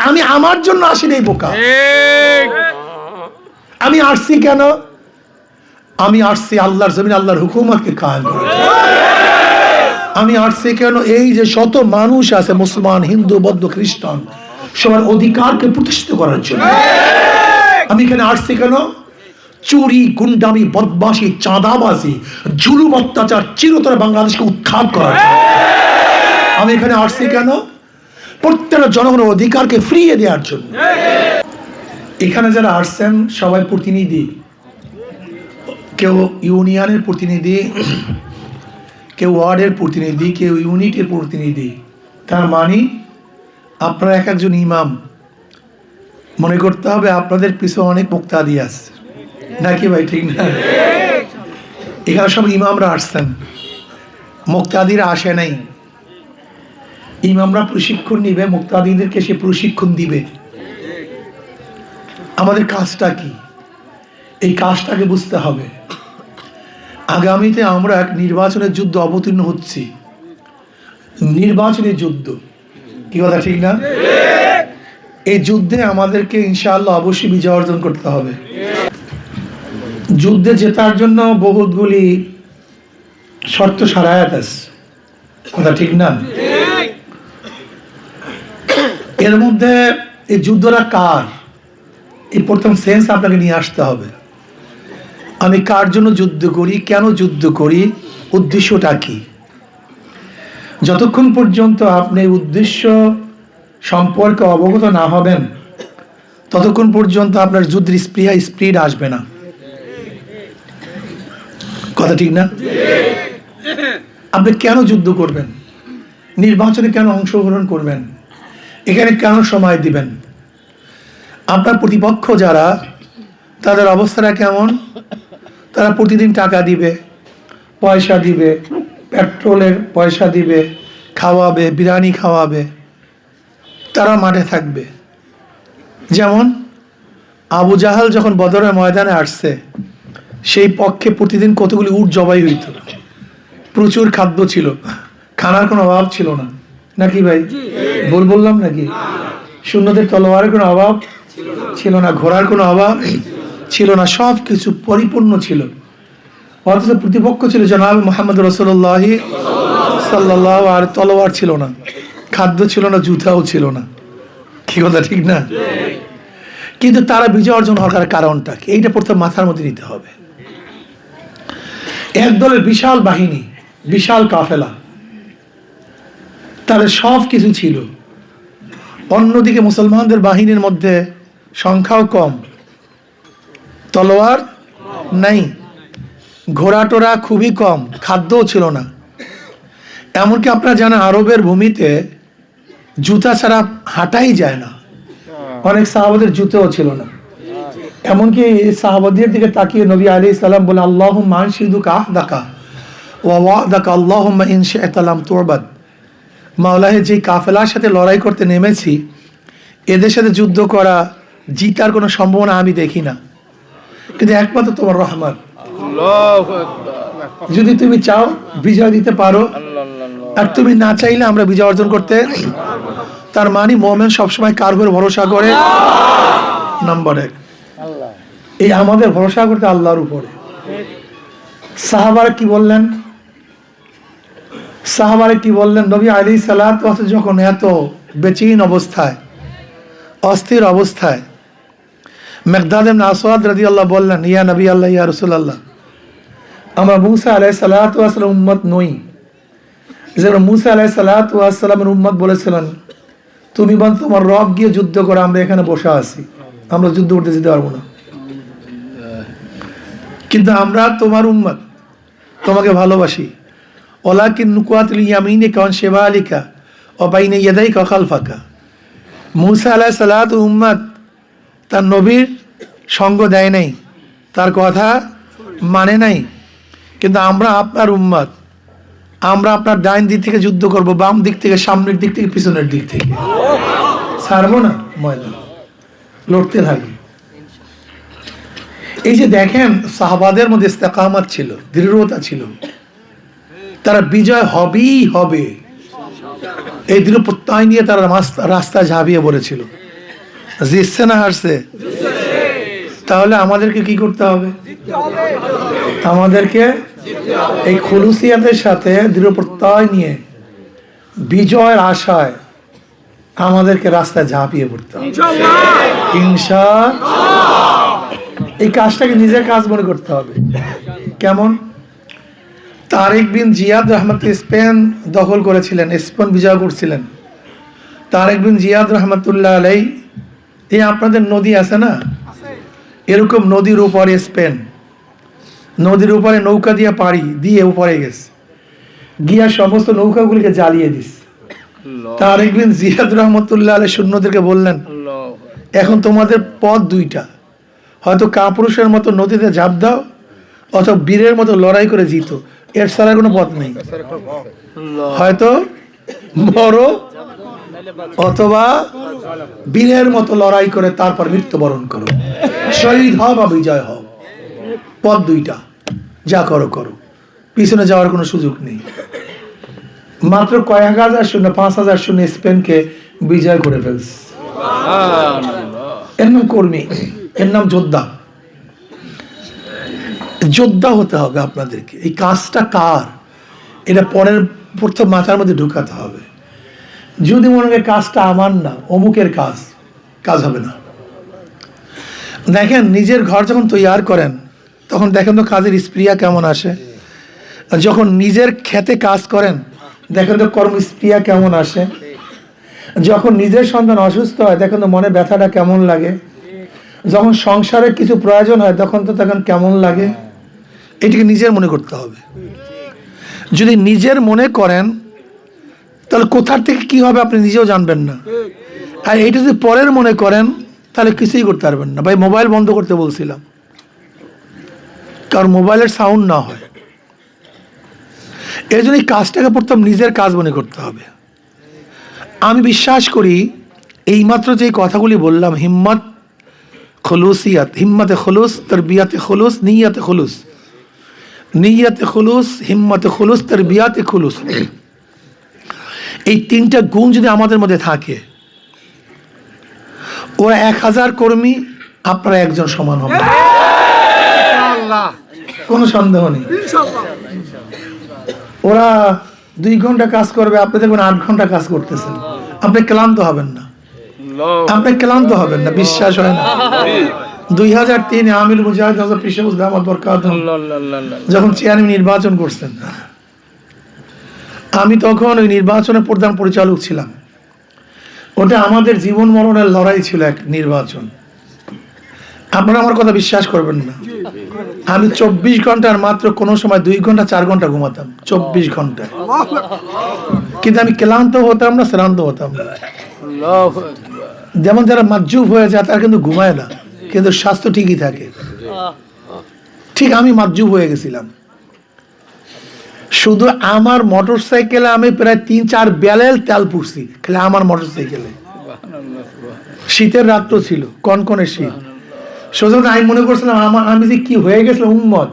আমি আমার জন্য আসিনি বোকা। আমি আসছি কেন? আমি আসছি আল্লাহর জমিন আল্লাহর হুকুমতকে কায়েম করার জন্য। আমি আসছি কেন? এই যে শত মানুষ আছে, মুসলমান, হিন্দু, বৌদ্ধ, খ্রিস্টান, সবার অধিকারকে প্রতিষ্ঠিত করার জন্য। আমি এখানে আসছি কেন? চুরি, গুন্ডামি, বদমাশি, চাঁদাবাজি, জুলুম, অত্যাচার চিরতরে বাংলাদেশকে উৎখাত করার জন্য। আমি এখানে আসছি কেন? প্রত্যেকটা জনগণের অধিকারকে ফিরিয়ে দেওয়ার জন্য। এখানে যারা আসছেন সবাই প্রতিনিধি, কেউ ইউনিয়নের প্রতিনিধি, কেউ ওয়ার্ডের প্রতিনিধি, কেউ ইউনিটের প্রতিনিধি। তার মানে আপনারা এক একজন ইমাম। মনে করতে হবে আপনাদের পিছনে অনেক মুক্তাদি আছে, নাকি ভাই? ঠিক না? এখানে সব ইমামরা আসছেন, মুক্তাদিরা আসে নাই। ইমামরা প্রশিক্ষণ নিবে, মুক্তাদিদেরকে সে প্রশিক্ষণ দিবে। আমাদের কাজটা কি? এই কাজটাকে বুঝতে হবে। আগামীতে আমরা এক নির্বাচনের যুদ্ধ অবতীর্ণ হচ্ছি। নির্বাচনের যুদ্ধ, কি কথা ঠিক না? এই যুদ্ধে আমাদেরকে ইনশাআল্লাহ অবশ্যই বিজয় অর্জন করতে হবে। যুদ্ধে জেতার জন্য বহুতগুলি শর্ত সারায়াত আছে, কথা ঠিক না? এর মধ্যে এই যুদ্ধটা কার, এই প্রথম সেন্স আপনাকে নিয়ে আসতে হবে। আমি কার জন্য যুদ্ধ করি, কেন যুদ্ধ করি, উদ্দেশ্যটা কি? যতক্ষণ পর্যন্ত আপনি উদ্দেশ্য সম্পর্কে অবগত না হবেন ততক্ষণ পর্যন্ত আপনার যুদ্ধের স্পিড আসবে না, কথা ঠিক না? আপনি কেন যুদ্ধ করবেন, নির্বাচনে কেন অংশগ্রহণ করবেন, এখানে কেন সময় দিবেন? আপনার প্রতিপক্ষ যারা, তাদের অবস্থাটা কেমন? তারা প্রতিদিন টাকা দিবে, পয়সা দিবে, পেট্রোলের পয়সা দিবে, খাওয়াবে, বিরিয়ানি খাওয়াবে, তারা মাঠে থাকবে। যেমন আবু জাহাল যখন বদরের ময়দানে আসছে, সেই পক্ষে প্রতিদিন কতগুলি উট জবাই হইত, প্রচুর খাদ্য ছিল, খানার কোনো অভাব ছিল না, নাকি ভাই? ভুল বললাম নাকি? সৈন্যদের তলোয়ারের কোনো অভাব ছিল না, ঘোড়ার কোনো অভাব ছিল না, সব কিছু পরিপূর্ণ ছিল। অথচ প্রতিপক্ষ ছিল জনাব মুহাম্মদ রাসূলুল্লাহ সাল্লাল্লাহু আলাইহি, আর তলোয়ার ছিল না, খাদ্য ছিল না, জুতাও ছিল না, কি কথা ঠিক না? কিন্তু তারা বিজয় অর্জন হওয়ার কারণটা কি, এইটা প্রথম মাথার মধ্যে নিতে হবে। এক দলের বিশাল বাহিনী, বিশাল কাফেলা, তাদের সব কিছু ছিল। অন্যদিকে মুসলমানদের বাহিনীর মধ্যে সংখ্যাও কম, তলোয়ার নাই, ঘোড়া টোড়া খুবই কম, খাদ্যও ছিল না। এমনকি আপনারা জানেন আরবের ভূমিতে জুতা ছাড়া হাঁটাই যায় না, অনেক সাহাবাদের জুতোও ছিল না। এমনকি সাহাবাদের দিকে তাকিয়ে নবী আলাইহিস সালাম বলে, আল্লাহুম্মা আনশিদুকা আহদাকা ওয়া ওয়াদাকা আল্লাহুম্মা ইন শি'তা লাম তু'বাদ। মাওলাহে, যে কাফেলার সাথে লড়াই করতে নেমেছি, এদের সাথে যুদ্ধ করা, জিতার কোনো সম্ভাবনা আমি দেখি না, কিন্তু একমাত্র তোমার রহমত, যদি তুমি চাও বিজয় দিতে পারো, আর তুমি না চাইলে আমরা বিজয় অর্জন করতে। তার মানে মুমিন সবসময় কার উপর ভরসা করে? নাম্বার এক, এই আমাদের ভরসা করতে আল্লাহর উপরে। সাহাবারা কি বললেন? সাহাবারা কি বললেন? নবী আলাইহিস সালাতু ওয়াস সালাম যখন এত বেচৈন অবস্থায়, অস্থির অবস্থায়, মিকদাদ ইবনে আসওয়াদ রাদিয়াল্লাহু বললেন, ইয়া নবী আল্লাহ, ইয়া রাসূলুল্লাহ, আমরা মুসা আলাইহিস সালাতু ওয়াস সালাম উম্মত নই। যেমন মুসা আলাইহিস সালাতু ওয়াস সালামের উম্মত বলেছিলেন, তুমি বল তোমার রব গিয়ে যুদ্ধ করো, আমরা এখানে বসে আছি, আমরা যুদ্ধ করতে যেতে পারবো না। কিন্তু আমরা তোমার উম্মত, তোমাকে ভালোবাসি। ওয়ালাকিন নুকাতিল ইয়ামিনিকা ওয়া শিমালিকা ওয়া বাইনা ইয়াদাইকা ওয়া খালফাকা। মুসা আলাইহিস সালাতু উম্মত তার নবীর সঙ্গ দেয় নাই, তার কথা মানে নাই। কিন্তু আমরা আপনার উম্মত, আমরা আপনার ডাইন দিক থেকে যুদ্ধ করব, বাম দিক থেকে, সামনের দিক থেকে, পিছনের দিক থেকে, ছাড়বো না, ময়দান লড়তে থাকি। এই যে দেখেন, সাহাবাদের মধ্যে ইস্তেকামত ছিল, দৃঢ়তা ছিল, তারা বিজয় হবেই হবে। এই দৃঢ় প্রত্যয় নিয়ে তারা রাস্তায় ঝাঁপিয়ে পড়েছিল। জিতছে না হারছে? তাহলে আমাদেরকে কি করতে হবে? আমাদেরকে এই খুলুসিয়াতের সাথে দৃঢ় প্রত্যয় নিয়ে বিজয়ের আশায় আমাদেরকে রাস্তায় ঝাঁপিয়ে পড়তে হবে ইনশাআল্লাহ। এই কাজটাকে নিজের কাজ মনে করতে হবে। কেমন? তারেক বিন জিয়াদ রহমত স্পেন দখল করেছিলেন, স্পেন বিজয় করছিলেন। তারেক বিন জিয়াদ রহমতুল্লাহ আলাই, এই আপনাদের নদী আছে না, এরকম নদীর উপরে স্পেন, নদীর উপরে নৌকা দিয়ে পাড়ি দিয়ে উপরে গেছে, গিয়া সমস্ত নৌকাগুলিকে জ্বালিয়ে দিস। তারেক বিন জিয়াদ রহমতুল্লাহ আলাই সৈন্যদেরকে বললেন, এখন তোমাদের পথ দুইটা, হয়তো কাপুরুষের মতো নদীতে ঝাঁপ দাও অথবা বীরের মতো লড়াই করে জিতো, এর ছাড়া কোনো পথ নেই। হয়তো মরো অথবা বীরের মতো লড়াই করে তারপর মৃত্যুবরণ করো, শহীদ হও বা বিজয় হও, পথ দুইটা, যা করো করো, পিছনে যাওয়ার কোনো সুযোগ নেই। মাত্র কয়েক হাজার শূন্য, 5,000 শূন্য স্পেনকে বিজয় করে ফেলছে। এর নাম কর্মী, এর নাম যোদ্ধা। যোদ্ধা হতে হবে আপনাদেরকে। এই কাজটা কার, এটা পরের প্রথম মাথার মধ্যে ঢুকাতে হবে। যদি মনে হয় কাজটা আমার না, অমুকের কাজ, কাজ হবে না। দেখেন নিজের ঘর যখন তৈরি করেন তখন দেখেন তো কাজের স্প্রিয়া কেমন আসে। যখন নিজের খেতে কাজ করেন দেখেন তো কর্ম স্প্রিয়া কেমন আসে। যখন নিজের সন্তান অসুস্থ হয় দেখেন তো মনে ব্যথাটা কেমন লাগে। যখন সংসারে কিছু প্রয়োজন হয় তখন কেমন লাগে। এটিকে নিজের মনে করতে হবে। যদি নিজের মনে করেন তাহলে কোথার থেকে কি হবে আপনি নিজেও জানবেন না। আর এইটা যদি পরের মনে করেন তাহলে কিছুই করতে পারবেন না। ভাই মোবাইল বন্ধ করতে বলছিলাম, কারণ মোবাইলের সাউন্ড না হয়। এই জন্য এই কাজটাকে প্রথম নিজের কাজ মনে করতে হবে। আমি বিশ্বাস করি এইমাত্র যে কথাগুলি বললাম, হিম্মত, খুলুসিয়াত, হিম্মতে খুলুস, তরবিয়াতে খুলুস, নিয়াতে খুলুস, নিয়াতে খুলুস, হিম্মতে খুলুস, তরবিয়াতে খুলুস, এই তিনটা গুণ যদি আমাদের মধ্যে থাকে, ওরা 1000 কর্মী, আপনারা একজন সমান হবে, কোনো সন্দেহ নেই। ওরা 2 ঘন্টা কাজ করবে, আপনি দেখবেন 8 ঘন্টা কাজ করতেছেন, আপনি ক্লান্ত হবেন না, আপনি ক্লান্ত হবেন না, বিশ্বাস হয় না। 2003 আমির মুজাহিদ হযরত পিশাউস দামাত বরকাতুহু যখন চেয়ারম্যান নির্বাচন করছেন, আমি তখন ওই নির্বাচনের প্রধান পরিচালক ছিলাম। ওটা আমাদের জীবন মরণের লড়াই ছিল, এক নির্বাচন। আপনারা আমার কথা বিশ্বাস করবেন না, আমি 24 ঘন্টার মাত্র কোনো সময় 2 ঘন্টা 4 ঘন্টা ঘুমাতাম, 24 ঘন্টা। কিন্তু আমি ক্লান্ত হতাম না, শ্রান্ত হতাম না। যেমন যারা মাজুব হয়ে যায় তারা কিন্তু ঘুমায় না, কিন্তু স্বাস্থ্য ঠিকই থাকে। ঠিক আমি মাজুব হয়ে গেছিলাম। শুধু আমার মোটর সাইকেলে আমি প্রায় 3-4 ব্যারেল তেল পুষছি, খালি আমার মোটর সাইকেলে। শীতের রাত্র ছিল, কনকনে শীত। সোজা আমি মনে করছিলাম আমি যে কি হয়ে গেছিলাম উম্মত,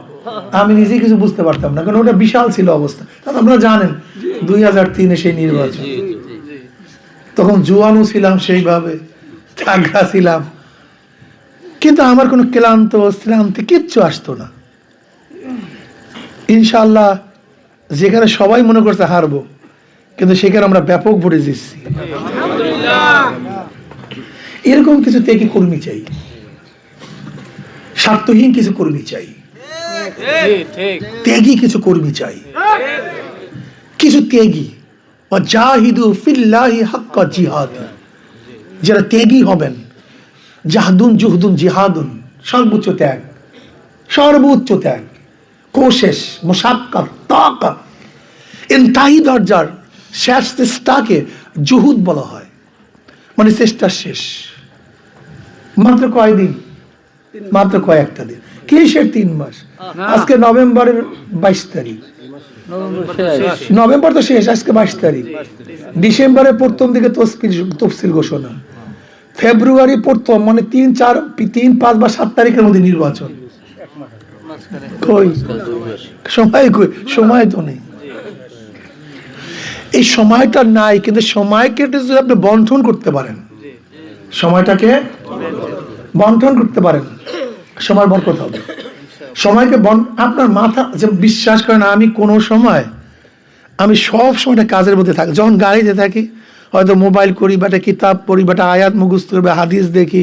আমি নিজে কিছু বুঝতে পারতাম না, কারণ ওটা বিশাল ছিল অবস্থা। আপনারা জানেন 2003 সেই নির্বাচন, তখন জুয়ানও ছিলাম, সেইভাবে তাগড়া ছিলাম, কিন্তু আমার কোনো ক্লান্ত শ্রান্তি কিচ্ছু আসতো না। ইনশাআল্লাহ যেখানে সবাই মনে করছে হারবো, কিন্তু সেখানে আমরা ব্যাপক ভোটে জিতছি। এরকম কিছু ত্যাগী কর্মী চাই, স্বার্থহীন কিছু কর্মী চাই, ত্যাগী কিছু কর্মী চাই, কিছু ত্যাগী। ওয়াজাহিদু ফিল্লাহি হাক্কা জিহাদ, যারা ত্যাগী হবেন। জাহদুন জুহদুন জিহাদুন, সর্বোচ্চ ত্যাগ, সর্বোচ্চ ত্যাগ, কোশেশ, মুশাক্কাত, তাকাত, ইনতাহি দরজার শেষ চেষ্টাকে জুহুদ বলা হয়, মানে চেষ্টার শেষ। মাত্র কয়দিন, মাত্র কয়েকটা দিন, কিসের 3 মাস? আজকে নভেম্বরের 22 তারিখ, নভেম্বর তো শেষ, আজকে 22 তারিখ। ডিসেম্বরের প্রথম দিকে তফসিল ঘোষণা, ফেব্রুয়ারি প্রথম, মানে 3, 5 বা 7 তারিখের মধ্যে নির্বাচন। কই সময়, কই সময় তো নেই। এই সময়টা নাই, কিন্তু সময়কে যদি আপনি বন্টন করতে পারেন, সময়টাকে বন্টন করতে পারেন, সময় বরকত হবে। সময়কে আপনার মাথা যে বিশ্বাস করেন, আমি কোনো সময়, আমি সব সময়টা কাজের মধ্যে থাকি। যখন গাড়িতে থাকি হয়তো মোবাইল করি, বা একটা কিতাব পড়ি, বা একটা আয়াত মুখস্থ করি, বা হাদিস দেখি,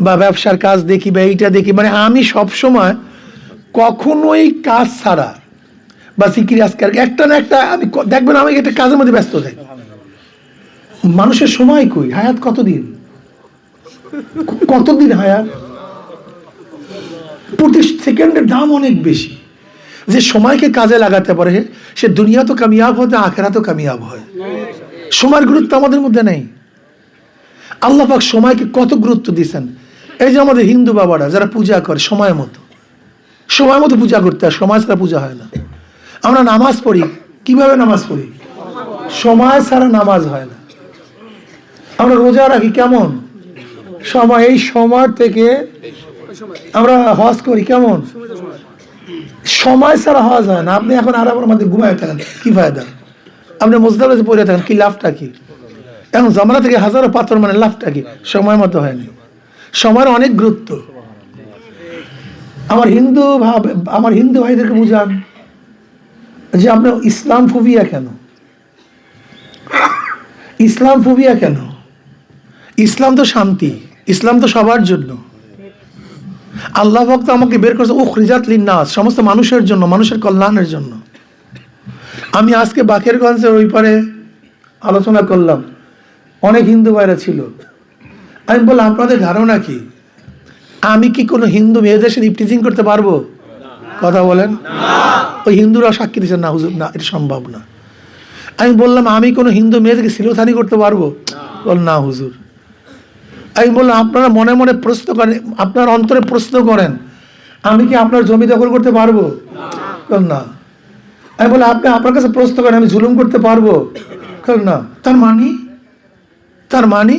বা ব্যবসার কাজ দেখি, বা এইটা দেখি। মানে আমি সব সময় কখনোই কাজ ছাড়া বা জিকির আজকার একটা না একটা, আমি দেখবেন আমি একটা কাজের মধ্যে ব্যস্ত থাকি। মানুষের সময় কই, হায়াত কতদিন, কতদিন হায়াত? প্রতি সেকেন্ডের দাম অনেক বেশি। যে সময়কে কাজে লাগাতে পারে সে দুনিয়া তো কামিয়াব হতে, আখেরা তো কামিয়াব হয়। সময়ের গুরুত্ব আমাদের মধ্যে নেই। আল্লাহ পাক সময়কে কত গুরুত্ব দিয়েছেন। এই যে আমাদের হিন্দু বাবারা যারা পূজা করে সময় মতো, সময় মতো পূজা করতে হয়, সময় ছাড়া পূজা হয় না। আমরা নামাজ পড়ি, কিভাবে নামাজ পড়ি? সময় ছাড়া নামাজ হয় না। আমরা রোজা রাখি কেমন? সময়, এই সময় থেকে আমরা হজ করি কেমন? সময় ছাড়া হজ হয় না। আপনি এখন আরামের মধ্যে ঘুমায় থাকেন, কি ফায়দা? আপনি মুজদালিফায় পড়ে থাকেন, কি লাভটা কি? এখন জামানা থেকে হাজারো পাথর, মানে লাভটা কি? সময় মতো হয়নি। সময়ের অনেক গুরুত্ব। আমার হিন্দু ভাইদেরকে বুঝান যে আপনার ইসলাম ফোবিয়া কেন? ইসলাম ফোবিয়া কেন? ইসলাম তো শান্তি, ইসলাম তো সবার জন্য। আল্লাহ ভক্ত আমাকে বের করেছে উখরিজাত লিন্নাস, সমস্ত মানুষের জন্য, মানুষের কল্যাণের জন্য। আমি আজকে বাকেরগঞ্জের ওই পারে আলোচনা করলাম, অনেক হিন্দু ভাইরা ছিল। আমি বললাম আপনাদের ধারণা কি, আমি কি কোনো হিন্দু মেয়েদের সাথে ইফটিজিং করতে পারবো? কথা বলেন। ওই হিন্দুরা সাক্ষী দিচ্ছেন না হুজুর, না এটা সম্ভব না। আমি বললাম আমি কোনো হিন্দু মেয়েদেরকে সিলোথানি করতে পারবো? বল না হুজুর। আমি বললাম আপনারা মনে মনে প্রশ্ন করেন, আপনার অন্তরে প্রশ্ন করেন, আমি কি আপনার জমি দখল করতে পারবো? না। আমি বললাম আপনি আপনার কাছে প্রশ্ন করেন, আমি জুলুম করতে পারবো? না। তার মানে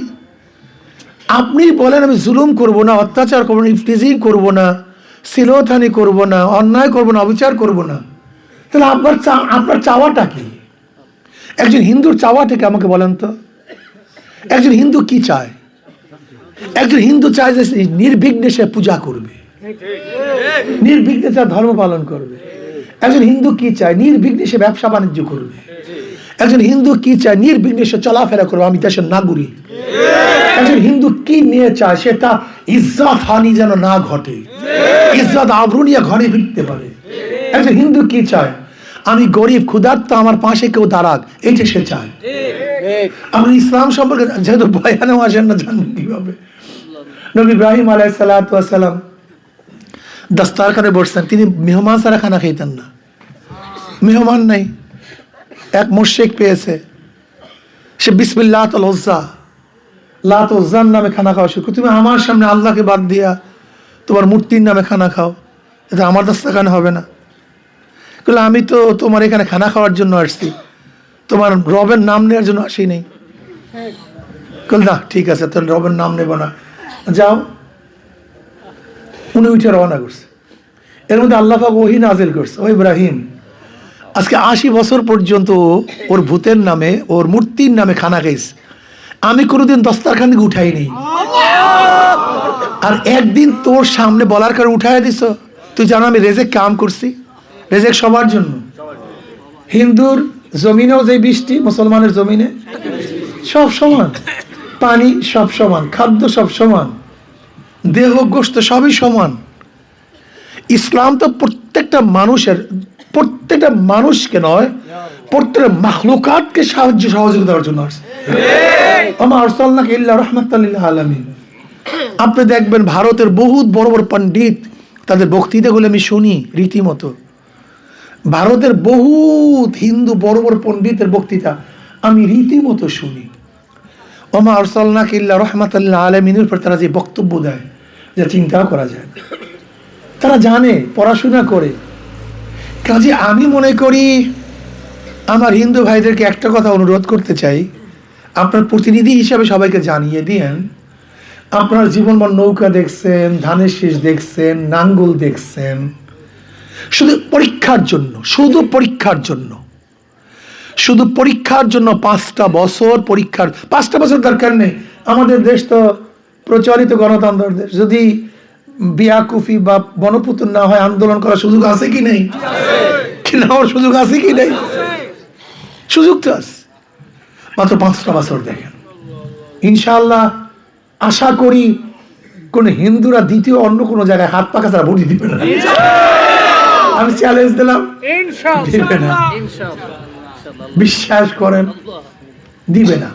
আপনি বলেন আমি জুলুম করব না, অত্যাচার করবো না, ইফটিজিং করবো না, সিলোথানি করবো না, অন্যায় করবো না, অবিচার করবো না, তাহলে আপনার চাওয়াটা কি? একজন হিন্দুর চাওয়াটা কি আমাকে বলেন তো? একজন হিন্দু কি চায়? একজন হিন্দু চায় যে নির্বিঘ্নে সে পূজা করবে, নির্বিঘ্নে সে ধর্ম পালন করবে। একজন হিন্দু কি চায়? নির্বিঘ্নে সে ব্যবসা বাণিজ্য করবে। একজন হিন্দু কি চায়? নির্বিঘ্নে সে চলাফেরা করবে, আমি দেশের নাগরিক। একজন হিন্দু কি নিয়ে চায়? সেটা ইজ্জত হানি যেন না ঘটে, ইজ্জত আবরু নিয়ে ঘরে ফিরতে পারে। একজন হিন্দু কি চায়? আমি গরিব ক্ষুধার্ত, আমার পাশে কেউ দাঁড়াক, এই যে সে চায়। আপনি ইসলাম সম্পর্কে যেহেতু বয়ানেও আসেন না, জানবেন কিভাবে? নবী ইব্রাহিম আলাইহিস সালাতু ওয়াস সালাম দস্তারখানে বসছেন, তিনি মেহমান ছাড়া খানা খেতেন না। মেহমান নাই, এক মুশরিক পেয়েছে, সে বিসমিল্লাহ লাত উজ্জার নামে খানা খাওয়া শুরু। তুমি আমার সামনে আল্লাহকে বাদ দিয়া তোমার মূর্তির নামে খানা খাও, এটা আমার দস্তারখানে হবে না। বলে আমি তো তোমার এখানে খানা খাওয়ার জন্য আসছি, তোমার রবের নাম নেওয়ার জন্য আসি নেই। না ঠিক আছে, তোর রবের নাম নেব না, যাও। উনি উঠে রওনা করছে। এর মধ্যে আল্লাহ পাক ওহী নাজিল করছে, ও ইব্রাহিম, আজকে 80 বছর পর্যন্ত ওর ভূতের নামে, ওর মূর্তির নামে খানা খাইছে, আমি কোনোদিন দস্তারখান থেকে উঠাইনি। আর একদিন তোর সামনে বলার কারণে উঠাই দিছ। তুই জানো আমি রেজেক কাম করছি, রেজেক সবার জন্য। হিন্দুর জমিনেও যে বৃষ্টি, মুসলমানের জমিনে সব সমান, পানি সব সমান, খাদ্য সব সমান, দেহ গোশত সবই সমান। ইসলাম তো প্রত্যেকটা মানুষকে নয়, প্রত্যেকটা মাখলুকাতকে সহযোগিতা দেওয়ার জন্য আসছে। ওমা আরসালনাকা ইল্লা রাহমাতাল লিল আলামিন। আপনি দেখবেন ভারতের বহুত বড় বড় পণ্ডিত, তাদের বক্তৃতাগুলো আমি শুনি রীতিমতো। ভারতের বহুত হিন্দু বড় বড় পণ্ডিতের বক্তৃতা আমি রীতিমতো শুনি। ওমা আরসালনাকা ইল্লা রাহমাতাল লিল আলামিনের উপর তারা যে বক্তব্য দেয়, যা চিন্তাও করা যায় না। তারা জানে, পড়াশোনা করে। কাজে আমি মনে করি আমার হিন্দু ভাইদেরকে একটা কথা অনুরোধ করতে চাই, আপনার প্রতিনিধি হিসাবে সবাইকে জানিয়ে দিয়েন, আপনার জীবনভর নৌকা দেখছেন, ধানের শীষ দেখছেন, নাঙ্গল দেখছেন, শুধু পরীক্ষার জন্য, শুধু পরীক্ষার জন্য। শুধু পরীক্ষার জন্য 5টা বছর পরীক্ষার 5টা বছর দরকার নেই। আমাদের দেশ তো প্রচলিত গণতন্ত্রের দেশ, যদি বিয়াকুফি বা বনপুত্র না হয় আন্দোলন করার সুযোগ আছে কি নেই? কি না, ওর সুযোগ আছে কি নেই? সুযোগ তো আছে। মাত্র 5টা বছর দেখেন, ইনশাআল্লাহ আশা করি কোন হিন্দুরা দ্বিতীয় অন্য কোন জায়গায় হাত পাকা ছাড়া ভোট দিবে না। আমি চ্যালেঞ্জ দিলাম, দিবে না। বিশ্বাস করেন, দিবে না।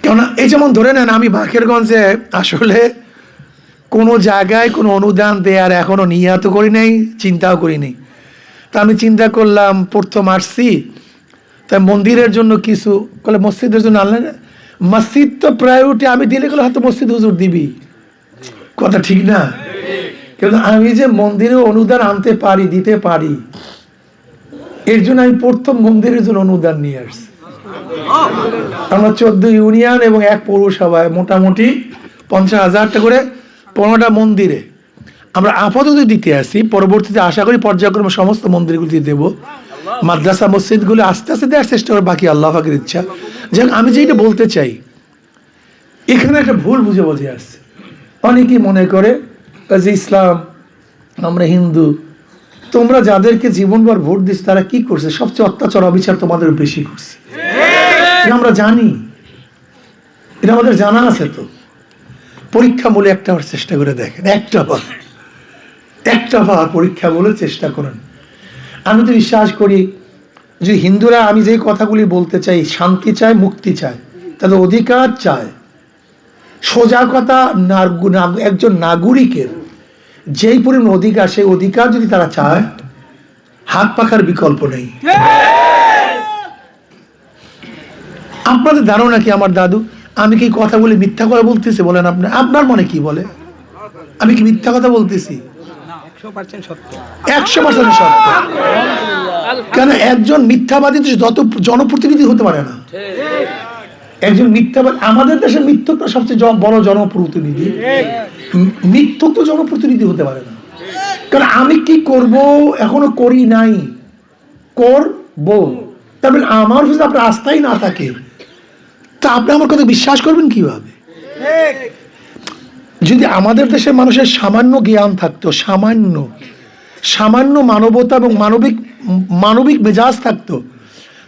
কেননা এই যেমন ধরে নেন, আমি বাকেরগঞ্জে আসলে কোনো জায়গায় কোনো অনুদান দেওয়ার এখনো নিয়াত করি নাই, চিন্তাও করি নাই। তা আমি চিন্তা করলাম, প্রথম আসছি তাই মন্দিরের জন্য কিছু বলে, মসজিদের জন্য আনলেন। মসজিদ তো প্রায়োরিটি, আমি দিলে গেলে হয়তো মসজিদ হুজুর দিবি, কথা ঠিক না? কিন্তু আমি যে মন্দিরে অনুদান আনতে পারি, দিতে পারি, এর জন্য আমি প্রথম মন্দিরের জন্য অনুদান নিয়ে আসছি। আমরা 14 ইউনিয়ন এবং 1 পৌরসভায় মোটামুটি 50,000 টাকা করে 15টা মন্দিরে আমরা আপাতত দিতে আসি। পরবর্তীতে আশা করি পর্যায়ক্রমে সমস্ত মন্দিরগুলিতে দেব। মাদ্রাসা মসজিদগুলো আস্তে আস্তে দেওয়ার চেষ্টা করে, বাকি আল্লাহ পাকের ইচ্ছা। যাক, আমি যেটা বলতে চাই, এখানে একটা ভুল বুঝে বুঝে আসছে। অনেকেই মনে করে যে ইসলাম, আমরা হিন্দু, তোমরা যাদেরকে জীবনভর ভোট দিস তারা কি করছে? সবচেয়ে অত্যাচার অবিচার তোমাদের বেশি করছে। এটা আমরা জানি, এটা আমাদের জানা আছে। তো পরীক্ষা বলে একটা বার চেষ্টা করে দেখেন, একটা বার পরীক্ষা বলে চেষ্টা করেন। আমি তো বিশ্বাস করি যে হিন্দুরা, আমি যে কথাগুলি বলতে চাই, শান্তি চায়, মুক্তি চায়, তাদের অধিকার চায়। সোজা কথা, একজন নাগরিকের যেই পরিমাণ অধিকার, সেই অধিকার যদি তারা চায়, হাত পাখার বিকল্প নেই। আপনাদের ধারণা কি আমার দাদু, আমি কি কথা বলে মিথ্যা কথা বলতেছি? বলেন আপনি, আপনার মনে কি বলে? আমি কি মিথ্যা কথা বলতেছি? 100% সত্য। কেন একজন মিথ্যাবাদী যত জনপ্রতিনিধি হতে পারে না। একজন মিথ্যাবাদী, আমাদের দেশে মিথ্যকটা সবচেয়ে বড় জনপ্রতিনিধি। মিথ্যক তো জনপ্রতিনিধি হতে পারে না। কারণ আমি কি করব এখনো করি নাই, করব। তারপরে আমার যদি আপনার আস্থাই না থাকে, তা আপনি আমার কথা বিশ্বাস করবেন কিভাবে? যদি আমাদের দেশের মানুষের সামান্য জ্ঞান থাকতো, সামান্য মানবতা এবং মানবিক মেজাজ থাকতো,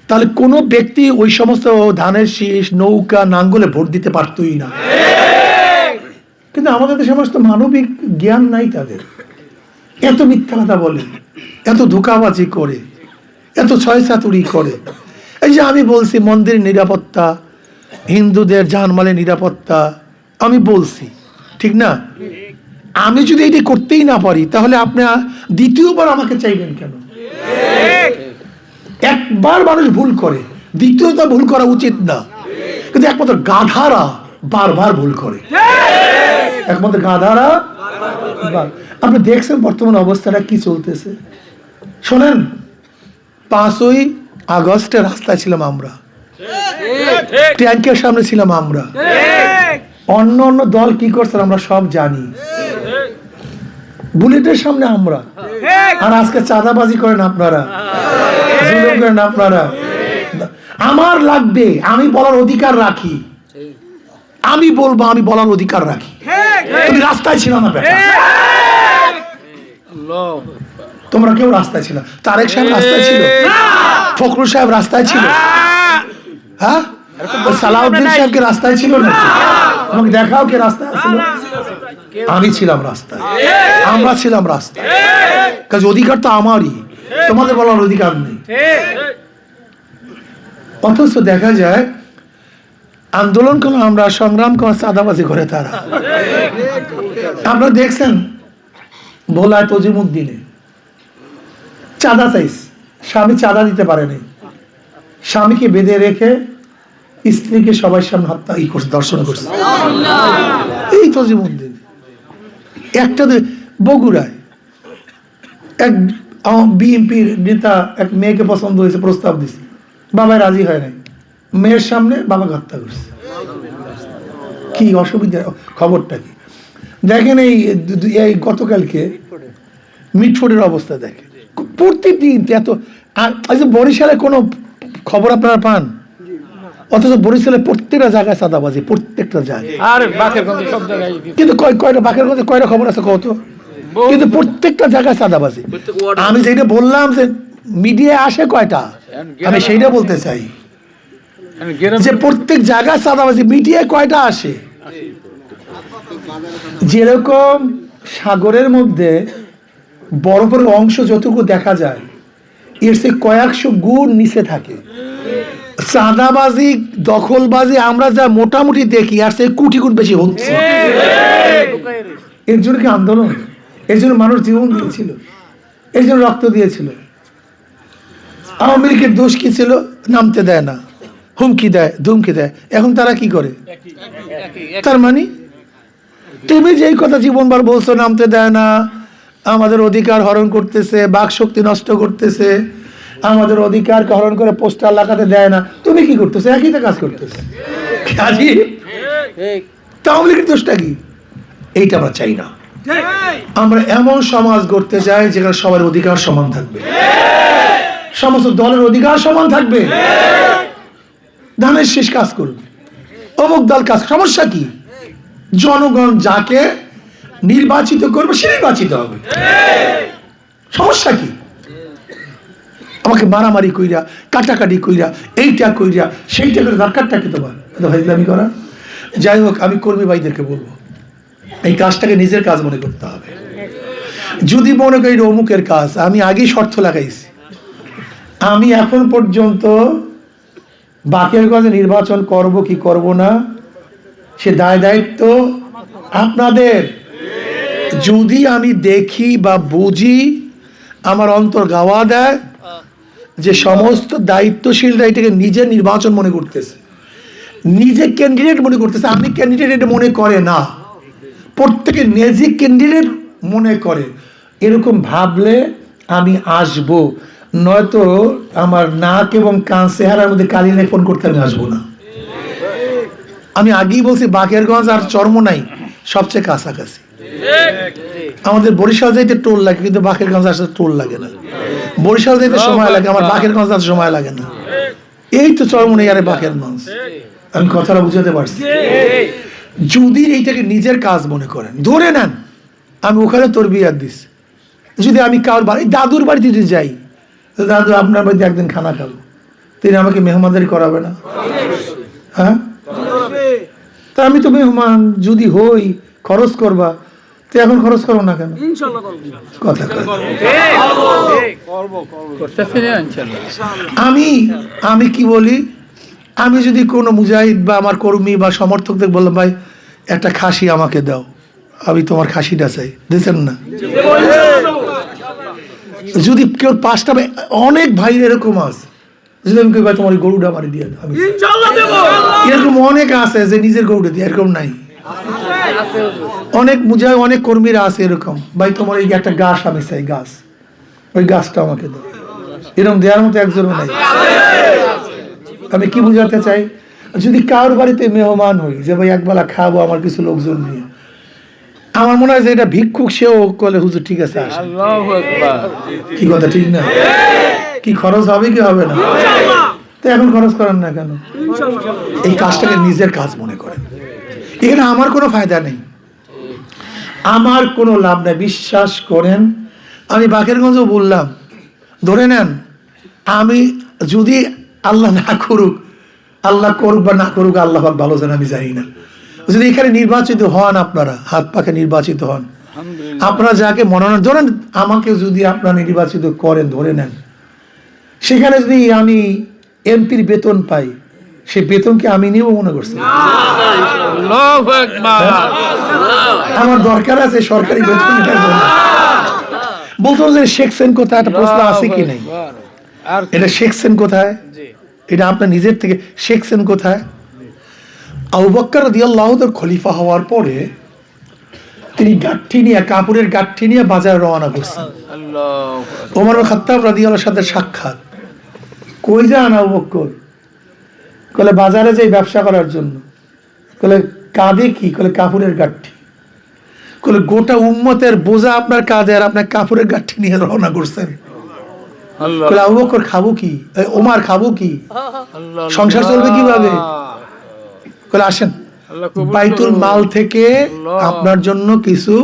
তাহলে কোনো ব্যক্তি ওই সমস্ত ধানের শীষ, নৌকা, নাঙ্গলে ভোট দিতে পারতই না। কিন্তু আমাদের দেশে সমস্ত মানবিক জ্ঞান নাই তাদের। এত মিথ্যা কথা বলে, এত ধোঁকাবাজি করে, এত ছয়চাতুরি করে। এই যে আমি বলছি মন্দির নিরাপত্তা, হিন্দুদের জানমালের নিরাপত্তা, আমি বলছি, ঠিক না? আমি যদি এটি করতেই না পারি, তাহলে আপনি দ্বিতীয়বার আমাকে চাইবেন কেন? একবার মানুষ ভুল করে, দ্বিতীয়টা ভুল করা উচিত না। কিন্তু একমাত্র গাধারা বারবার ভুল করে, একমাত্র গাধারা। আপনি দেখছেন বর্তমান অবস্থাটা কি চলতেছে। শোনেন, 5ই আগস্টে রাস্তায় ছিলাম আমরা, ট্যাঙ্কের সামনে ছিলাম আমরা। অন্য অন্য দল কি করছে আমরা সব জানি। বুলেটের সামনে আমরা, আর আজকে চাঁদাবাজি করেন আপনারা, জুলুম করেন আপনারা। আমার লাগবে, আমি বলার অধিকার রাখি, আমি বলবো, আমি বলার অধিকার রাখি। তুমি রাস্তায় ছিল না, তোমরা কেউ রাস্তায় ছিল? তারেক সাহেব রাস্তায় ছিল, ফখরুল সাহেব রাস্তায় ছিল, হ্যাঁ, সালাউদ্দিন সাহেবকে রাস্তায় ছিল নাকি? আমাকে দেখাও কে রাস্তায় ছিল। আমি ছিলাম রাস্তায়, আমরা ছিলাম রাস্তায়। কাজে অধিকার তো আমারই, তোমাদের বলার অধিকার নেই। অথচ দেখা যায় আন্দোলন করো আমরা, সংগ্রাম করো, চাঁদাবাজি করে তারা। আপনারা দেখছেন ভোলায় তজিমুদ্দিনে চাঁদা চাইছে, স্বামী চাঁদা দিতে পারেনি, স্বামীকে বেঁধে রেখে স্ত্রীকে সবাই সামনে হত্যা করছে, দর্শন করছে। এই তজিমুদ্দিনে একটা বগুড়ায় এক বিএনপির নেতা এক মেয়েকে পছন্দ হয়েছে, প্রস্তাব দিচ্ছে, বাবাই রাজি হয় নাই, মেয়ের সামনে বাবাকে হত্যা করছে। কি অসুবিধা, খবরটা কি দেখেন। এই গতকালকে মিটফোর্ডের অবস্থা দেখেন, প্রতিদিন এত। বরিশালে কোনো খবর আপনারা পান? অথচ বরিশালে প্রত্যেকটা জায়গায় চাঁদাবাজি, প্রত্যেকটা জায়গায়। কিন্তু কয়টা বাকেরগঞ্জে কয়টা খবর আছে কত? কিন্তু প্রত্যেকটা জায়গায় চাঁদাবাজি। আমি যেটা বললাম যে মিডিয়ায় আসে কয়টা, আমি সেইটা বলতে চাই যে প্রত্যেক জায়গায় চাঁদাবাজি, মিডিয়ায় কয়টা আসে? যেরকম সাগরের মধ্যে বরফের অংশ যতটুকু দেখা যায়, এর সে কয়েকশো গুণ নিচে থাকে। চাঁদাবাজি, দখলবাজি আমরা যা মোটামুটি দেখি, আর সে কোটি গুণ বেশি হচ্ছে। এর জন্য কি আন্দোলন? এর জন্য মানুষ জীবন দিয়েছিল, এর জন্য রক্ত দিয়েছিল। আওয়ামী লীগের দোষ কি ছিল? নামতে দেয় না, হুমকি দেয়, ধুমকি দেয়। এখন তারা কি করে? তার মানে তুমি যেই কথা জীবনবার বলছো, নামতে দেয় না, আমাদের অধিকার হরণ করতেছে, বাক শক্তি নষ্ট করতেছে, আমাদের অধিকারকে হরণ করে পোস্টার লাগাতে দেয় না, তুমি কি করতেছো? একই তো কাজ করতেছে। আওয়ামী লীগের দোষটা কি? এইটা আমরা চাই না। আমরা এমন সমাজ গড়তে চাই যেখানে সবার অধিকার সমান থাকবে, সমস্ত দলের অধিকার সমান থাকবে। ধানের শেষ কাজ করবে, অমুক দল কাজ, সমস্যা কি? জনগণ যাকে নির্বাচিত করবে সে নির্বাচিত হবে, সমস্যা কি? আমাকে মারামারি কইরা, কাটাকাটি কইরা, এইটা কইরা সেইটা করে দরকারটা কি তোমার? ভাইজলামি করা। যাই হোক, আমি কর্মী ভাইদেরকে বলবো, এই কাজটাকে নিজের কাজ মনে করতে হবে। যদি মনে করি অমুকের কাজ, আমি আগেই শর্ত লাগাইছি, আমি এখন পর্যন্ত বাকেরগঞ্জে নির্বাচন করব কি করব না সে দায় দায়িত্ব আপনাদের। যদি আমি দেখি বা বুঝি, আমার অন্তর গাওয়া দেয় যে সমস্ত দায়িত্বশীলরা এটাকে নিজের নির্বাচন মনে করতেছে, নিজে ক্যান্ডিডেট মনে করতেছে, আপনি ক্যান্ডিডেট এটা মনে করে না, প্রত্যেকে নিজে ক্যান্ডিডেট মনে করে, এরকম ভাবলে আমি আসব। নয়তো আমার নাক এবং কান চেহারার মধ্যে কালি লেপন করতে আমি আসবো না। আমি আগেই বলছি, বাকেরগঞ্জ আর চরমোনাই সবচেয়ে কাছাকাছি। আমাদের বরিশাল যাইতে টোল লাগে, কিন্তু বাকেরগঞ্জ আসতে টোল লাগে না। বরিশাল যাইতে সময় লাগে, আমার বাকেরগঞ্জ আসতে সময় লাগে না। এই তো চরমোনাই আর বাকেরগঞ্জ। আমি কথাটা বুঝাতে পারছি? যদি এইটাকে নিজের কাজ মনে করেন, ধরে নেন আমি ওখানে তোর বিয়ার দিস, যদি আমি কারোর বাড়ি, দাদুর বাড়িতে যদি যাই, দাদু আপনার বাড়িতে একদিন খানা খাবো, তিনি আমাকে মেহমানদারি করাবে না? হ্যাঁ, তা আমি তো মেহমান যদি হই, খরচ করবা, তো এখন খরচ করো না কেন? কথা আমি কি বলি, আমি যদি কোনো মুজাহিদ বা আমার কর্মী বা সমর্থকদের বললাম, ভাই একটা খাসি আমাকে দাও, আমি তোমার খাসিটা চাই, দিতেন না? যদি কেউ পাঁচটা, অনেক ভাই এরকম আছে, যদি আমি ভাই তোমার গরুটা মারি দিয়ে দাও, এরকম অনেক আছে যে নিজের গরুটা দিয়ে, এরকম নাই? অনেক মুজাহিদ, অনেক কর্মীরা আছে এরকম, ভাই তোমার এই একটা গাছ আমি চাই, গাছ, ওই গাছটা আমাকে দাও, এরকম দেওয়ার মতো একজনও নাই। আমি কি বুঝাতে চাই, যদি কারোর বাড়িতে মেহমান হই, যে ভাই একবেলা খাবো আমার কিছু লোকজন নিয়ে, আমার মনে হয় যে এটা ভিক্ষুক, সেও বলে হুজুর ঠিক আছে, কি কথা ঠিক না? কি খরচ হবে কি হবে না? তো এখন খরচ করেন না কেন? এই কাজটাকে নিজের কাজ মনে করেন। এখানে আমার কোনো ফায়দা নেই, আমার কোনো লাভ নেই, বিশ্বাস করেন। আমি বাকেরগঞ্জও বললাম, ধরে নেন আমি যদি আল্লাহ না করুক, আল্লাহ করুক বা না করুক, আল্লাহ ভালো জানে, আমি জানি না, যদি এখানে নির্বাচিত হন, আপনারা হাত পাকে নির্বাচিত হন, আপনারা যাকে মনোনয়ন, ধরেন আমাকে যদি আপনারা নির্বাচিত করেন, ধরে নেন সেখানে যদি আমি এমপির বেতন পাই, সে বেতনকে আমি নিব মনে করছি? আমার দরকার আছে সরকারি বেতন। বলতো যে শেখছেন কোথায়, একটা প্রশ্ন আছে কি নেই? এটা শেখছেন কোথায়? এটা আপনার নিজের থেকে শেখছেন কোথায়? আবু বকর রাদিয়াল্লাহু তাআলা খলিফা হওয়ার পরে তিনি গাঠি নিয়ে, কাপড়ের গাঠি নিয়ে বাজারে রওনা করছেন। ওমর ইবনে খাত্তাব রাদিয়াল্লাহুর সাথে সাক্ষাৎ। কই যান আবু বকর? কলে বাজারে যাই ব্যবসা করার জন্য। কলে কাঁধে কি? কলে কাপড়ের গাঠি। কলে গোটা উম্মতের বোঝা আপনার কাঁধে, আর আপনার কাপড়ের গাঠি নিয়ে রওনা করছেন। বলে আবু বকর খাবো কি, ওমর খাবো কি, সংসার চলবে কিভাবে? বলে আসেন বাইতুল মাল থেকে আপনার জন্য কিছু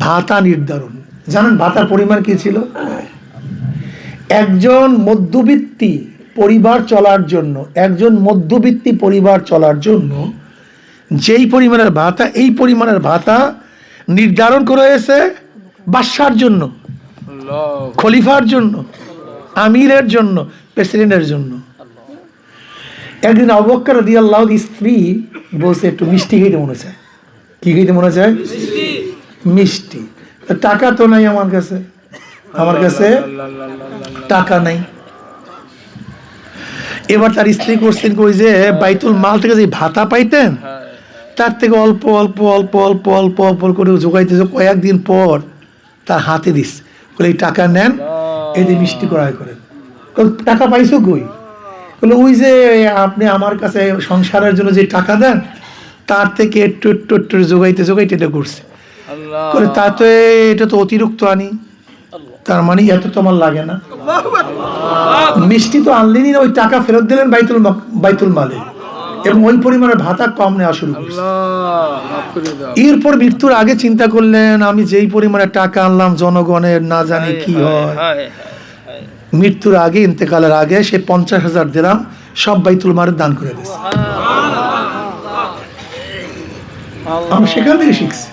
ভাতা নির্ধারণ। জানেন ভাতার পরিমাণ কি ছিল? একজন মধ্যবিত্তি পরিবার চলার জন্য, একজন মধ্যবিত্তি পরিবার চলার জন্য যেই পরিমাণের ভাতা, এই পরিমাণের ভাতা নির্ধারণ করা হয়েছে বাদশার জন্য, খলিফার জন্য, আমিরের জন্য, প্রেসিডেন্টের জন্য। একদিন আবু বকর রাদিয়াল্লাহু আনহু স্ত্রী বলছে একটু মিষ্টি খেতে মনে চায়। কি খেতে মনে চায়? মিষ্টি। টাকা তো নাই আমার কাছে, আমার কাছে টাকা নাই। এবার তার স্ত্রী করছেন কই যে বাইতুল মাল থেকে যে ভাতা পাইতেন তার থেকে অল্প অল্প অল্প অল্প অল্প অল্প করে জোগাইতেছে। কয়েকদিন পর তার হাতে দিস, বলে এই টাকা নেন, এই যে মিষ্টি ক্রয় করেন। টাকা পাইছো কই? বলে ওই যে আপনি আমার কাছে সংসারের জন্য যে টাকা দেন তার থেকে একটু একটু একটু জোগাইতে জোগাইতে এটা করছে। তাতে এটা তো অতিরিক্ত আনি, তার মানে এত তোমার লাগে না। মিষ্টি তো আনলেনি না, ওই টাকা ফেরত দিলেন বাইতুল মালে, এবং ওই পরিমাণের ভাতা কম নেওয়া শুরু করছে। এরপর মৃত্যুর আগে চিন্তা করলেন আমি যেই পরিমাণে টাকা আনলাম জনগণের, না জানি কি হয়। মৃত্যুর আগে, ইন্তেকালের আগে সে 50,000 দিরহাম সব বাইতুল মালে দান করে দিয়েছে। আমরা সেখান থেকে শিখছি,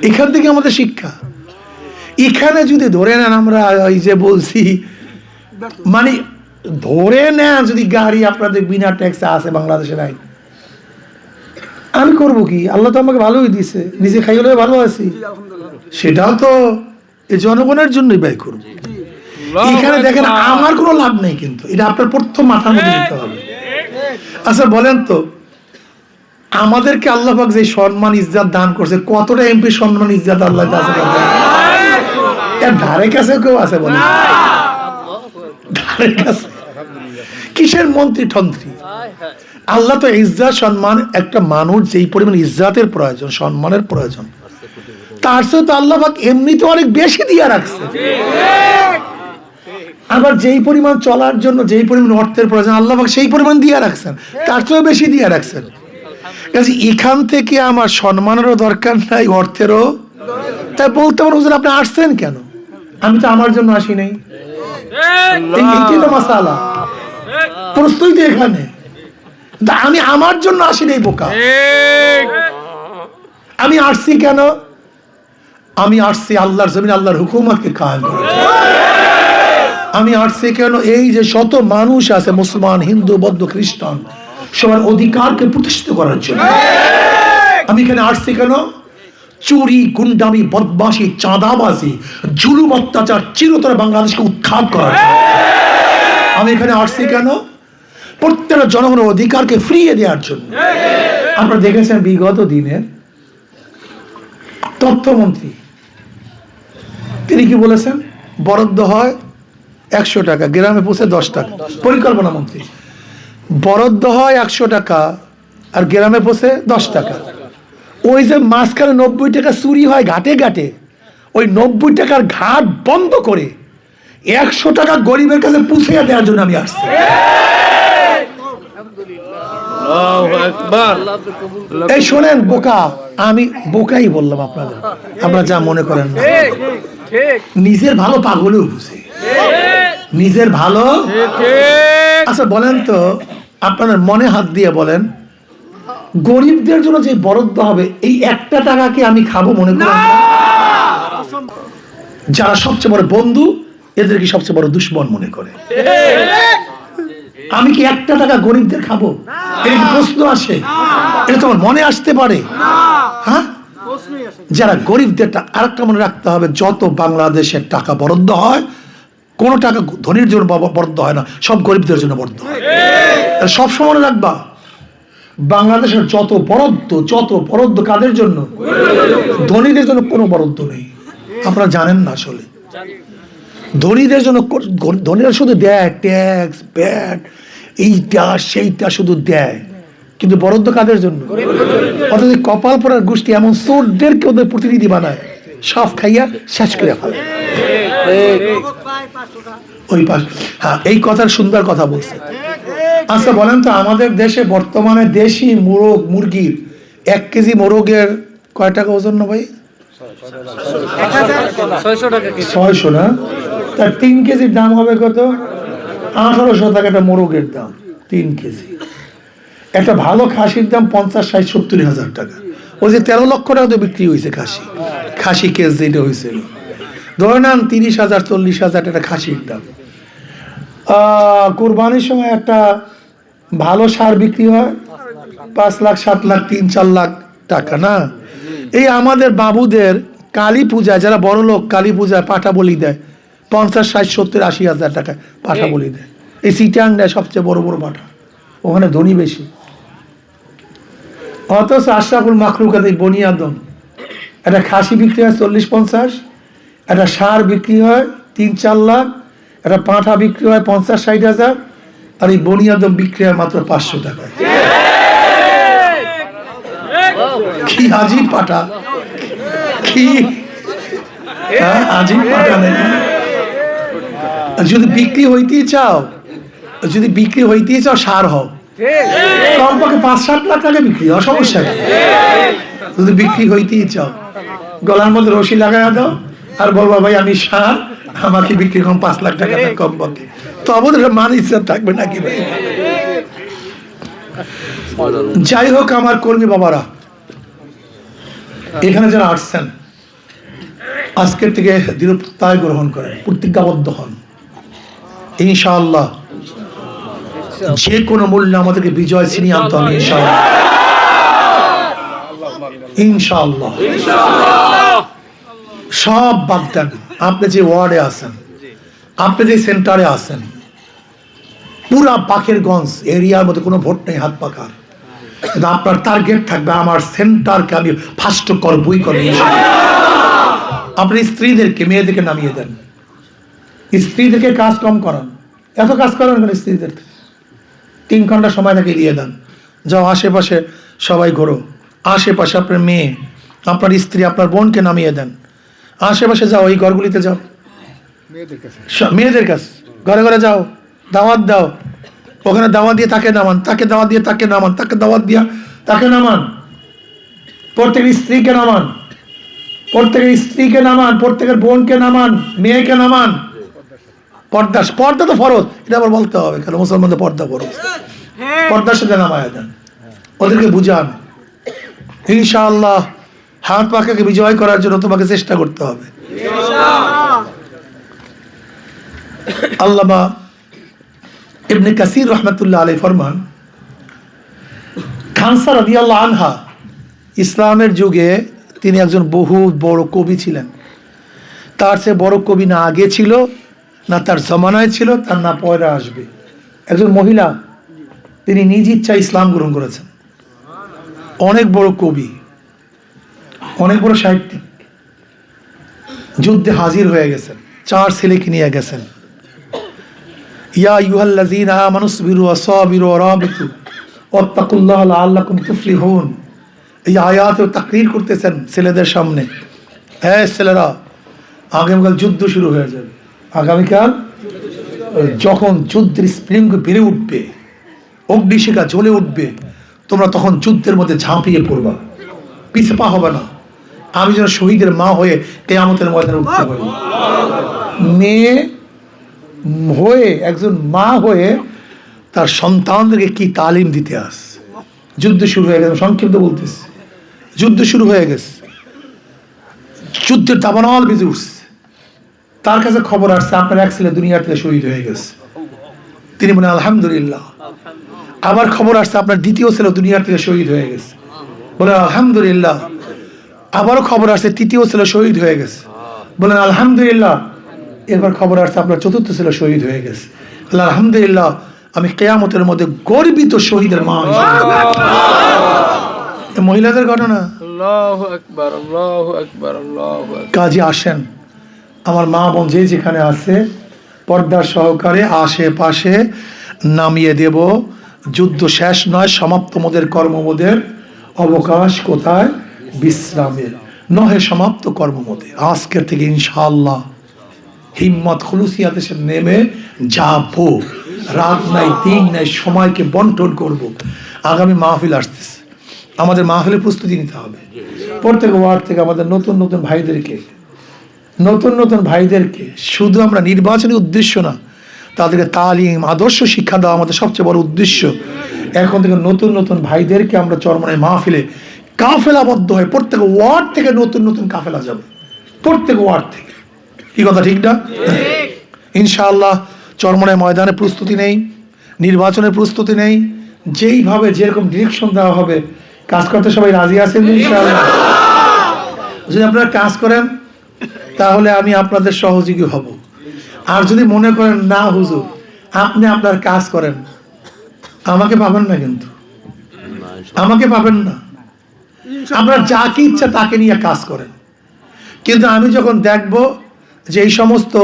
এখান থেকে আমাদের শিক্ষা। এখানে যদি ধরে নেন, আমরা এই যে বলছি মানে ধরে নেন যদি গাড়ি আপনাদের বিনা ট্যাক্সে আছে বাংলাদেশের আইন, আমি করবো কি? আল্লাহ তো আমাকে ভালোই দিছে, নিজে খাই হলে ভালো আছি, সেটাও তো এই জনগণের জন্যই ব্যয় করবো। এখানে দেখেন আমার কোনো লাভ নেই, কিন্তু এটা আপনার প্রথম মাথার মধ্যে দিতে হবে। আচ্ছা বলেন তো, আমাদেরকে আল্লাহ পাক যে সম্মান ইজ্জত দান করছে, কতটা এমপি সম্মান ইজ্জত আল্লাহ এর ধারে কাছে কেউ আছে? বলে ধারে কাছে কিসের মন্ত্রী ঠন্ত্রী? আল্লাহ তো ইজ্জত সম্মান, একটা মানুষ যেই পরিমাণ ইজ্জতের প্রয়োজন, সম্মানের প্রয়োজন, তার সাথে তো আল্লাহ পাক এমনিতে অনেক বেশি দিয়ে রাখছে। আবার যেই পরিমাণ চলার জন্য যেই পরিমাণ অর্থের প্রয়োজন আল্লাহ পাক সেই পরিমাণ দিয়ে রাখছেন, তার চেয়েও বেশি দিয়ে রাখছেন। এখান থেকে আমার সম্মানেরও দরকার নাই, অর্থেরও। তাই বলতে পারো হুজুর আপনি আসছেন কেন? আমি তো আমার জন্য আসি নাই, এইটাই তো মাসালা, প্রশ্নই তো এখানে। আমি আমার জন্য আসি নাই বোকা। আমি আসছি কেন? আমি আসছি আল্লাহর জমিন আল্লাহর হুকুমতকে কায়েম করতে। আমি আসছি কেন? এই যে শত মানুষ আছে, মুসলমান, হিন্দু, বৌদ্ধ, খ্রিস্টান, সবার অধিকারকে প্রতিষ্ঠিত করার জন্য। আমি এখানে আসছি কেন? চুরি, গুন্ডামি, বদমাশি, চাঁদাবাজি, জুলুম, অত্যাচার চিরতরে বাংলাদেশকে উৎখাত করার জন্য। আমি এখানে আসছি কেন? প্রত্যেকটা জনগণের অধিকারকে ফিরিয়ে দেওয়ার জন্য। আপনারা দেখেছেন বিগত দিনের তথ্যমন্ত্রী তিনি কি বলেছেন? বরাদ্দ হয় 100 টাকা, গ্রামে পৌঁছে 10 টাকা। পরিকল্পনা মন্ত্রী বরাদ্দ হয় 100 টাকা আর গ্রামে পৌঁছে 10 টাকা। ওই যে মাঝখানে 90 টাকা চুরি হয় ঘাটে ঘাটে, ওই 90 টাকার ঘাট বন্ধ করে 100 টাকা গরিবের কাছে পৌঁছে দেওয়ার জন্য আমি আসছি। এই শোনেন বোকা, আমি বোকাই বললাম আপনাদের, আপনারা যা মনে করেন না। নিজের ভালো পাগলেও বুঝে, নিজের ভালো। আচ্ছা বলেন তো, আপনাদের মনে হাত দিয়ে বলেন, গরিবদের জন্য যে বরাদ্দ হবে এই 1টা টাকাকে আমি খাবো মনে করেন? যারা সবচেয়ে বড় বন্ধু এদেরকে সবচেয়ে বড় দুশ্মন মনে করে। আমি কি 1টা টাকা গরিবদের খাবো? এটা প্রশ্ন আসে, এটা তোমার মনে আসতে পারে? হ্যাঁ, যারা গরিবদের, আরেকটা মনে রাখতে হবে, যত বাংলাদেশের টাকা বরাদ্দ হয় কোন টাকা ধনীর জন্য বরাদ্দ হয় না, সব গরিবদের জন্য বরাদ্দ হয়। সবসময় মনে রাখবা, বাংলাদেশের যত বরাদ্দ কাদের জন্য? ধনীদের জন্য কোনো বরাদ্দ নেই। আপনারা জানেন না আসলে, ধনীদের জন্য ধনীরা শুধু দেয় ট্যাক্স, ব্যাট, এইটা সেইটা শুধু দেয়, কিন্তু বরাদ্দ কাদের জন্য? অর্থাৎ কপাল পড়ার গোষ্ঠী এমন চোরদেরকে ওদের প্রতিনিধি বানায়, সব খাইয়া শেষ করে ফেলে। ওই পাশ। হ্যাঁ, এই কথার সুন্দর কথা বলছে। আচ্ছা বলেন তো, আমাদের দেশে বর্তমানে দেশি মুরগির 1 কেজি মোরগের কয় টাকা ওজন না ভাই? 600 না? তার 3 কেজির দাম হবে কত? 1800 টাকা একটা মোরগের দাম 3 কেজি। একটা ভালো খাসির দাম 50-60-70 হাজার টাকা। ওই যে 13 লক্ষ টাকা তো বিক্রি হয়েছে খাসি কেস যেটা হয়েছিল, ধরে নেন 30,000-40,000 একটা খাসির দাম। কোরবানির সময় একটা ভালো সার বিক্রি হয় 5 লাখ 7 লাখ 3-4 লাখ টাকা না? এই আমাদের বাবুদের কালী পূজায়, যারা বড় লোক, কালী পূজায় পাঠা বলি দেয় 50-60-70-80 হাজার টাকায় পাঠা বলি দেয়। এই চিটাং দেয় সবচেয়ে বড় বড় পাঠা, ওখানে ধনী বেশি। অথচ আশরাফুল মাখলুকাত বনি আদম একটা খাসি বিক্রি হয় 40-50, একটা সার বিক্রি হয় 3-4 লাখ, একটা পাঁঠা বিক্রি হয় 50-60 হাজার, আর এই বনি আদম বিক্রি হয় মাত্র 500 টাকায়। কি আজিব পাঠা, কি আজিব পাঠা নেই। যদি বিক্রি হইতেই চাও সার হও, কমপক্ষে 5-7 লাখ টাকা বিক্রি হয়, সমস্যা কি? যদি বিক্রি হইতেই চাও গলার মধ্যে রশি লাগাই দাও আর বলবা ভাই আমি সার, আমাকে বিক্রি কম 5 লাখ টাকা কমপক্ষে, তো আমাদের মান ইজ্জত থাকবে নাকি ভাই? যাই হোক, আমার কর্মী বাবারা, এখানে যারা আসছেন আজকের থেকে দৃঢ় প্রত্যয় গ্রহণ করেন, প্রতিজ্ঞাবদ্ধ হন, ইনশাআল্লাহ যে কোনো মূল্যে আমাদেরকে বিজয় ছিনিয়ে আনতে হবে। ইনশাআল্লাহ সব বাদ দেন। আপনি যে ওয়ার্ডে আছেন, আপনি যে সেন্টারে আছেন, পুরা পাখিরগঞ্জ এরিয়ার মধ্যে কোনো ভোট নেই হাত পাখার, কিন্তু আপনার টার্গেট থাকবে আমার সেন্টারকে আমি ফার্স্ট করবই করব। আপনি স্ত্রীদেরকে, মেয়েদেরকে নামিয়ে দেন, স্ত্রীদেরকে কাজ কম করান, এত কাজ করান কেন? স্ত্রীদেরকে 3 ঘন্টা সময় তাকে দিয়ে দেন, যাও আশেপাশে সবাই ঘোরো, আশেপাশে আপনার মেয়ে, আপনার স্ত্রী, আপনার বোনকে নামিয়ে দেন, আশেপাশে যাও, এই ঘরগুলিতে যাও, মেয়েদের কাছে ঘরে ঘরে যাও, দাওয়াত দাও, ওখানে দাওয়াত দিয়ে তাকে নামান, তাকে দাওয়াত দিয়ে তাকে নামান, তাকে দাওয়াত দিয়া তাকে নামান, প্রত্যেকের স্ত্রীকে নামান, প্রত্যেকের বোনকে নামান, মেয়েকে নামান। পর্দা তো ফরজ, এটা আবার বলতে হবে কেন? মুসলমানদের পর্দা ফরজ, পর্দার সাথে নামায় দেন, ওদেরকে বুঝান। ইনশাআল্লাহ হাত পাখাকে বিজয় করার জন্য তোমাকে চেষ্টা করতে হবে। আল্লামা ইবনে কাসির রহমাতুল্লাহ আলাইহি ফরমান, খানসা রাদিয়াল্লাহু আনহা ইসলামের যুগে তিনি একজন বহু বড় কবি ছিলেন। তার চেয়ে বড় কবি না আগে ছিল, না তার জমানায় ছিল, তার না পয়রা আসবে। একজন মহিলা, তিনি নিজ ইচ্ছায় ইসলাম গ্রহণ করেছেন। অনেক বড় কবি, অনেক বড় সাহিত্যিক, যুদ্ধে হাজির হয়ে গেছেন, 4 ছেলেকে নিয়ে গেছেন। ইয়া আইয়ুহাল্লাযীনা আমানুসবিরু ওয়াসাবিরু ওয়ারাবিতু ওয়াত্তাকুল্লাহা লাআল্লাকুম তুফলিহুন। এই আয়াত তাকরীর করতেছেন ছেলেদের সামনে, হ্যাঁ ছেলেরা, আগামীকাল যুদ্ধ শুরু হয়ে যাবে। আগামীকাল যখন যুদ্ধের স্প্রিঙ্গ বেড়ে উঠবে, অগ্নিশিখা জ্বলে উঠবে, তোমরা তখন যুদ্ধের মধ্যে ঝাঁপিয়ে পড়বা, পিছে পা হবে না। আমি যেন শহীদের মা হয়ে কিয়ামতের ময়দানে উঠতে পারি। মেয়ে হয়ে, একজন মা হয়ে তার সন্তানদেরকে কি তালিম দিতে আস। যুদ্ধ শুরু হয়ে গেছে, সংক্ষিপ্ত বলতেছি, যুদ্ধ শুরু হয়ে গেছে, যুদ্ধের দাবানল বেজে উঠছে। তার কাছে খবর আসছে আপনার এক ছেলে দুনিয়া থেকে শহীদ হয়ে গেছে। তিনি বলেন আলহামদুলিল্লাহ। আবার খবর আসছে আপনার দ্বিতীয় ছেলে দুনিয়া থেকে শহীদ হয়ে গেছে, বলেন আলহামদুলিল্লাহ। আবারও খবর আসছে তৃতীয় ছেলে শহীদ হয়ে গেছে, বলেন আলহামদুলিল্লাহ। এরপর খবর আসছে আপনার চতুর্থ ছেলে শহীদ হয়ে গেছে, বলেন আলহামদুলিল্লাহ। আমি কিয়ামতের মধ্যে গর্বিত শহীদের মা। মহিলাদের ঘটনা। আল্লাহু আকবার, আল্লাহু আকবার, আল্লাহু আকবার। কাজে আসেন আমার মা বোন যে যেখানে আছে, পর্দার সহকারে আশেপাশে নামিয়ে দেব। যুদ্ধ শেষ নয়, সমাপ্ত মোদের কর্মমোদের অবকাশ কোথায়? বিশ্রামের নহে, সমাপ্ত কর্মমোদে। আজকের থেকে ইনশাআল্লাহ হিম্মত খুলুসিয়াতে সে নেমে যাবো, রাত নাই দিন নাই, সময়কে বন্টন করব। আগামী মাহফিল আসতেছে, আমাদের মাহফিলের প্রস্তুতি নিতে হবে। প্রত্যেক ওয়ার্ড থেকে আমাদের নতুন নতুন ভাইদেরকে শুধু আমরা নির্বাচনী উদ্দেশ্য না, তাদেরকে তালিম আদর্শ শিক্ষা দেওয়া আমাদের সবচেয়ে বড় উদ্দেশ্য। এখন থেকে নতুন নতুন ভাইদেরকে আমরা চরমনাই মাহফিলে কাফেলাবদ্ধ হয়ে প্রত্যেক ওয়ার্ড থেকে নতুন নতুন কাফেলা যাবে, প্রত্যেক ওয়ার্ড থেকে। কি কথা ঠিক না? ইনশাআল্লাহ চরমনাই ময়দানে প্রস্তুতি নেই, নির্বাচনের প্রস্তুতি নেই, যেইভাবে যেরকম ডিরেকশন দেওয়া হবে কাজ করতে সবাই রাজি আছেন ইনশাআল্লাহ? যদি আপনারা কাজ করেন তাহলে আমি আপনাদের সহযোগী হব। আর যদি মনে করেন না হুজুর আপনি আপনার কাজ করেন, আমাকে পাবেন না, কিন্তু আমাকে পাবেন না। আপনার যাকে ইচ্ছা তাকে নিয়ে কাজ করেন, কিন্তু আমি যখন দেখব যে এই সমস্ত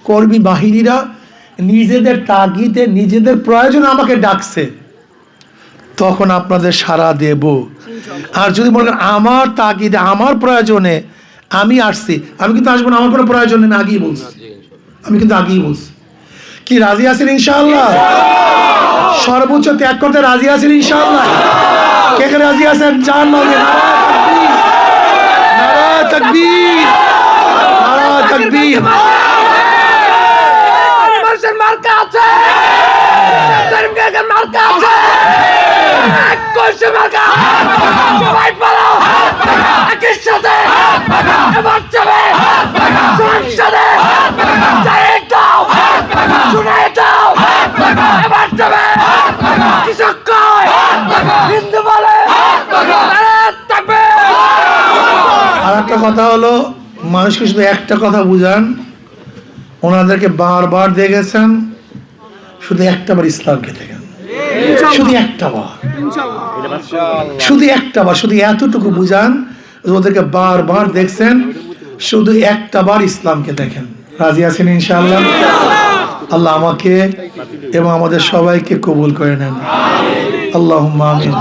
কর্মী বাহিনীরা নিজেদের তাগিদে নিজেদের প্রয়োজনে আমাকে ডাকছে, তখন আপনাদের সাড়া দেব। আর যদি মনে করেন আমার তাগিদে আমার প্রয়োজনে আমি আসছি, আমি কিন্তু আসবো না, আমার কোনো প্রয়োজন নেই, আমি কিন্তু আগেই বলছি। কি রাজি আছেন ইনশাআল্লাহ? সর্বোচ্চ ত্যাগ করতে রাজি আছেন ইনশাআল্লাহ? কে কে রাজি আছেন? জান নবী নারায়ে তাকবীর, নারায়ে তাকবীর। মানুষের মার্কা আছে, মার্কা আছে, মার্কা সবাই পালাও, একই সাথে এবার যাবে সংসদে, জানিয়ে দাও, শুনিয়ে দাও, এবার যাবে কৃষক কয়, হিন্দু বলে, থাকবে। আর একটা কথা হলো, মানুষকে শুধু একটা কথা বুঝান, ওনাদেরকে বারবার দেখেছেন, শুধু একটাবার ইসলামকে দেখেন, শুধু একটাবার, শুধু এতটুকু বুঝান, ওদেরকে বারবার দেখছেন, শুধু একটাবার ইসলামকে দেখেন। রাজি আছেন ইনশাআল্লাহ? আল্লাহ আমাকে এবং আমাদের সবাইকে কবুল করে নেন। আল্লাহুম্মা আমিন।